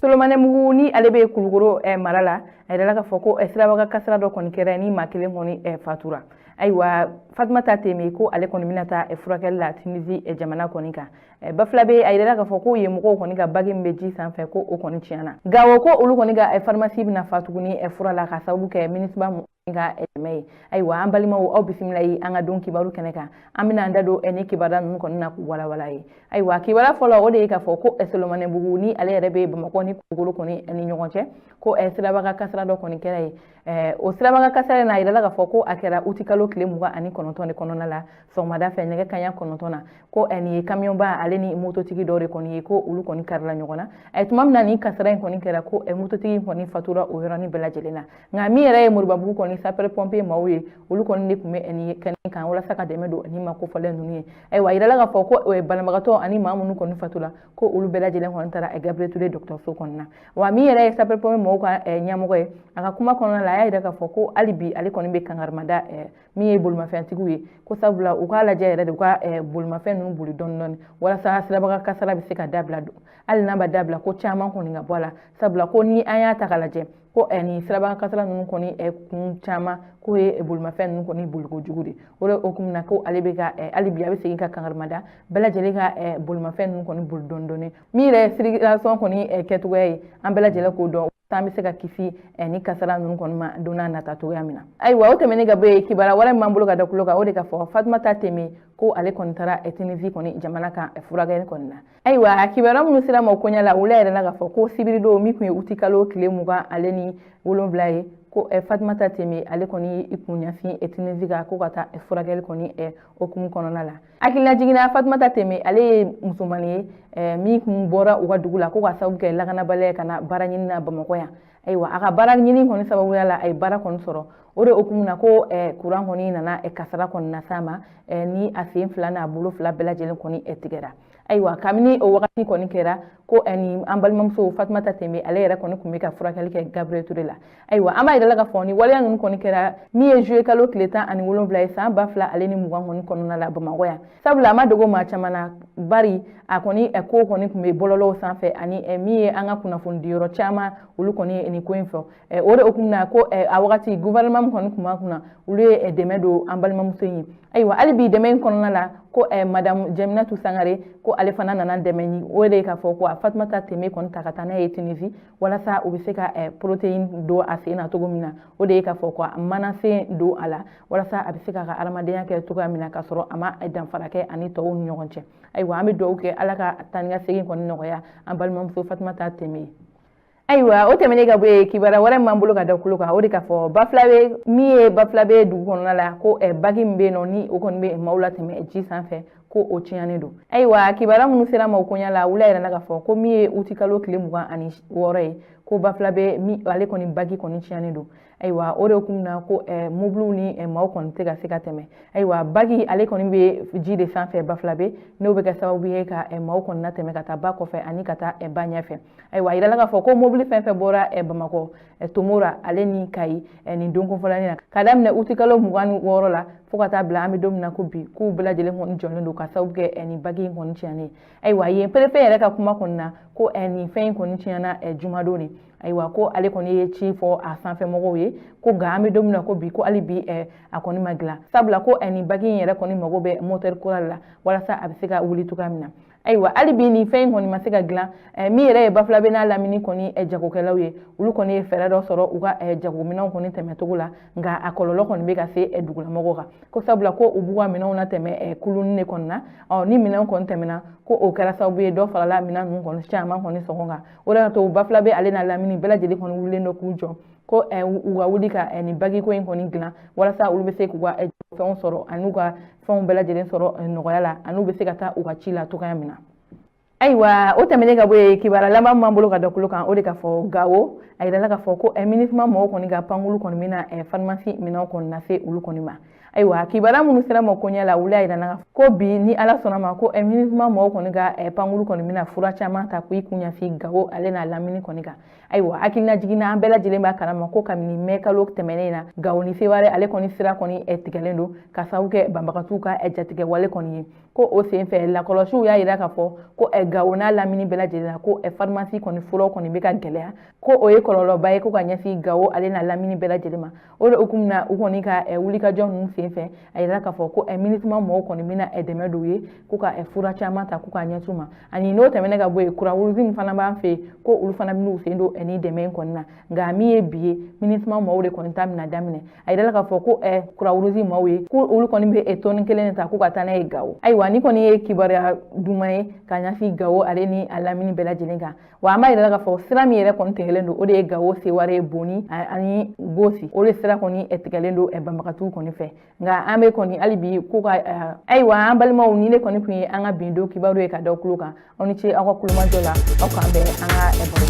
Solomane Mugu ni ale be Kulukoro mara la a yirala k'a fɔ ko sirabaga kasara dɔ kɔni kɛra ni maa kelen kɔni fatura. Ayiwa Fatumata Teme ko ale kɔni bɛna taa furakɛli la Tunisie jamana kɔni kan. Bafulabe a yirala k'a fɔ ko ye mɔgɔw kɔni ka bagi min bɛ ji sanfɛ ko o kɔni tiɲɛna. Gawo ko olu kɔni ka pharmacie bɛna fa tuguni fura la ka sababu kɛ ministre ka dɛmɛ ye. Ayiwa an balimaw aw bisimila yi an ka don kibaru kɛnɛ kan. An bɛna an da don ni kibaruya ninnu kɔni na k'u walawala ye. Ayiwa kibaruya fɔlɔ o de ye k'a fɔ ko Solomane Mugu ni ale yɛrɛ bɛ Bamakɔ ni Kulukoro kɔni ni ɲɔgɔn cɛ ko sirabaga kasara dɔ kɔni kɛra ye. O sirabaga kasara in a yirala k'a fɔ ko a kɛra uti kalo tile 29 de kɔnɔna la sɔgɔmada fɛ nɛgɛ kanɲɛ 9 na ko nin ye kamiyɔnba ale ni mototigi dɔ de kɔni ye ko olu kɔni karila ɲɔgɔn na. Tuma min na ni kasara in kɔni kɛra ko mototigi kɔni fatura o yɔrɔnin bɛɛ lajɛlen na. Nka min yɛrɛ ye Moribabugu kɔni sapeur pompier maaw ye olu kɔni de tun bɛ nin kɛnɛ kan walasa ka dɛmɛ don ni ma kofɔlen ninnu ye. Ayiwa a yirala k'a fɔ ko banabagatɔ ani maa minnu kɔni fatura ko olu bɛɛ lajɛlen kɔni taara Gabriel Ture dɔgɔtɔrɔso kɔnɔ na. Wa min yɛrɛ ye sapeur pompier maaw ka ɲɛmɔgɔ ye a ka kuma kɔnɔna la a y'a yira k'a fɔ ko hali bi ale kɔni bɛ kangarimada min ye bolimafɛntigiw ye ko sabula u k'a lajɛ yɛrɛ de u ka bolimafɛn ninnu boli dɔɔni dɔɔni walasa sirabaga kasara bɛ se ka dabila hali n'a ba dabila ko caman kɔni ka bɔ a la sabula ko ni an y'a ta k'a lajɛ ko ni sirabaga kasara ninnu kɔni kun caman ko ye bolimafɛn ninnu kɔni boliko jugu de o de hukumu na ko ale bɛ ka hali bi a bɛ segin ka kangarimada bɛɛ lajɛlen ka bolimafɛn ninnu kɔni boli dɔɔni dɔɔni min yɛrɛ ye circulation kɔni kɛcogoya ye an bɛɛ lajɛlen k'o dɔn an bɛ se ka kisi ni kasara ninnu kɔni ma don n'a nata cogoya min na. Ayiwa o tɛmɛnen ka bɔ yen kibaruya wɛrɛ min b'an bolo ka da kulo kan o de ka fɔ Fatumata Teme ko ale kɔni taara Tunisie kɔni jamana kan furakɛli kɔni na. Ayiwa kibaruya minnu sera ma o koɲɛ la olu yɛrɛ la k'a fɔ ko sibiri don min tun ye uti kalo tile 20 ale ni 7 ye ko Fatumata Teme ale kɔni i kun ɲɛsin Tunisie kan ko ka taa furakɛli kɔni hukumu kɔnɔna la. Hakilina jiginna Fatumata Teme ale ye musomani ye min kun bɔra u ka dugu la ko ka sababu kɛ lakanabaliya ka na baara ɲini na Bamakɔ yan. Ayiwa a ka baara ɲini kɔni sababuya la a ye baara kɔni sɔrɔ o de hukumu na ko kuran kɔni nana kasara kɔni na s'a ma ni a sen 2 n'a bolo 2 bɛɛ lajɛlen kɔni tigɛra. Ayiwa kabini o wagati kɔni kɛra ko ni an balimamuso Fatumata Teme ale yɛrɛ kɔni tun bɛ ka furakɛli kɛ Gabriel Ture la. Ayiwa an b'a yirala k'a fɔ ni waleya ninnu kɔni kɛra min ye juillet kalo tile 17 ye san 2020 ale ni 20 kɔni kɔnɔna la Bamakɔ yan. Sabula a ma dogo maa caman na bari a kɔni ko kɔni tun bɛ bɔlɔlɔw sanfɛ ani min ye an ka kunnafoni di yɔrɔ caman olu kɔni nin ko in fɔ o de hukumu na ko a wagati gouvernement kɔni tun b'a kunna olu ye dɛmɛ don an balimamuso in ye. Ayiwa hali bi dɛmɛ in kɔnɔna la ko madame Jeminatu Sangare ko ale fana nana dɛmɛ ni o de k'a fɔ ko Fatumata Teme kɔni ta ka taa n'a ye Tunisie walasa u bɛ se ka protéine don a sen na cogo min na o de ye k'a fɔ ko mana sen don a la walasa a bɛ se k'a ka adamadenya kɛ cogoya min na k'a sɔrɔ a ma danfara kɛ ani tɔw ni ɲɔgɔn cɛ. Ayiwa an bɛ dugawu kɛ ala ka taa ni ka segin kɔni nɔgɔya an balimamuso Fatumata Teme ye. Ayiwa o tɛmɛnen ka bɔ yen kibaruya wɛrɛ min b'an bolo ka da kulo kan o de ka fɔ Bafulabe min ye Bafulabe dugu kɔnɔna la ko bagi min bɛ yen nɔ ni o kɔni bɛ maaw latɛmɛ ji sanfɛ ko o tiɲɛnen don. Ayiwa kibaruya minnu sera ma o koɲɛ la olu yɛrɛ la k'a fɔ ko min ye uti kalo tile 26 ye ko Bafulabe ale kɔni bagi kɔni tiɲɛnen don. Ayiwa o de hukumu na ko mobiliw ni maaw kɔni tɛ ka se ka tɛmɛ. Ayiwa bagi ale kɔni bɛ ji de sanfɛ Bafulabe n'o bɛ kɛ sababu ye ka maaw kɔni latɛmɛ ka taa ba kɔfɛ ani ka taa ba ɲɛfɛ. Ayiwa a yirala k'a fɔ ko mobili fɛn fɛn bɔra Bamakɔ Tomora ale ni Kayi nin don kofɔlanin na ka daminɛ uti kalo 26 la fo ka taa bila an bɛ don min na ko bi k'u bɛɛ lajɛlen kɔni jɔlen don ka sababu kɛ nin bagi in kɔni tiɲɛnen. Ayiwa yen préfet yɛrɛ ka kuma kɔni na ko nin fɛn in kɔni tiɲɛna jumadon de. Ayiwa ko ale kɔni ye ci fɔ a sanfɛmɔgɔw ye ko nka an bɛ don min na ko bi ko hali bi a kɔni ma dilan sabula ko nin bagi in yɛrɛ kɔni mago bɛ moteur kura la walasa a bɛ se ka wuli cogoya min na. Ayiwa hali bi nin fɛn in kɔni ma se ka dilan min yɛrɛ ye Bafulabe n'a lamini kɔni jagokɛlaw ye olu kɔni ye fɛɛrɛ dɔ sɔrɔ u ka jagominɛnw kɔni tɛmɛcogo la nka a kɔlɔlɔ kɔni bɛ ka se dugulamɔgɔw kan ko sabula ko u b'u ka minɛnw latɛmɛ kuluni de kɔni na ni minɛnw kɔni tɛmɛna ko o kɛra sababu ye dɔ farala minɛn ninnu kɔni caman kɔni sɔngɔ kan o de y'a to Bafulabe ale n'a lamini bɛɛ lajɛlen kɔni wulilen don k'u jɔ ko u ka wuli ka nin bagi ko in kɔni dilan walasa olu bɛ se k'u ka fɛnw sɔrɔ an'u ka fɛnw bɛɛ lajɛlen sɔrɔ nɔgɔya la an'u bɛ se ka taa u ka ci la cogoya min na. Ayiwa o tɛmɛnen ka bɔ yen kibaruya laban min b'an bolo ka da kulo kan o de ka fɔ Gawo a yirala k'a fɔ ko MINUSMA mɔgɔw kɔni ka pankulu kɔni bɛna pharmacie minɛnw kɔni lase olu kɔni ma. ayiwa kibara minnu sera ma koɲɛ la wuli a yira na ko bi ni ala sɔnna ma ko MINUSMA mɔgɔw kɔni ka pankuru kɔni bɛna fura caman ta k'i kun ɲɛsin Gawo ale n'a lamini kɔni kan ayiwa hakilina jiginna an bɛɛ lajɛlen b'a kalama ko kabini mai kalo tɛmɛnen na Gawo ni Seware ale kɔni sira kɔni tigɛlen don ka sababu kɛ banbagatuw ka jatigɛ wale kɔni ye ko o senfɛ lakɔlɔsiw y'a yira k'a fɔ ko Gawo n'a lamini bɛɛ lajɛlen na ko pharmacie kɔni furaw kɔni bɛ ka gɛlɛya ko o ye kɔlɔlɔba ye ko ka ɲɛsin Gawo ale n'a lamini bɛɛ lajɛlen ma o de hukumu na u kɔni ka wulikajɔ ninnu senfɛ a yira k'a fɔ ko MINUSMA mɔgɔw kɔni bɛna dɛmɛ don ye ko ka fura caman ta k'u ka ɲɛsin u ma ani n'o tɛmɛnen ka bɔ yen kurawuluzi min fana b'an fɛ ko olu fana bɛn'u sen don ni dɛmɛ in kɔni na nka min ye bi ye MINUSMA mɔgɔw de kɔni ta bɛna daminɛ a yira k'a fɔ ko kurawuluzi mɔgɔw ye ko olu kɔni bɛ tɔni kelen de ta k'u ka taa n'a ye Gawo ayiwa ni kɔni ye kibaruya duman ye ka ɲɛsin Gawo ale ni a lamini bɛɛ lajɛlen kan wa an b'a yira k'a fɔ sira min yɛrɛ kɔni tigɛlen don o de ye Gawo Seware Boni ani Gosi o de sira kɔni tigɛlen don banbagatuw kɔni fɛ nka an bɛ kɔni hali bi ko ka ayiwa an balimaw ni ne kɔni kun ye an ka bin don kibaru ye ka da aw tulo kan aw ni ce aw ka kulomajɔ la aw k'an bɛn an ka baroda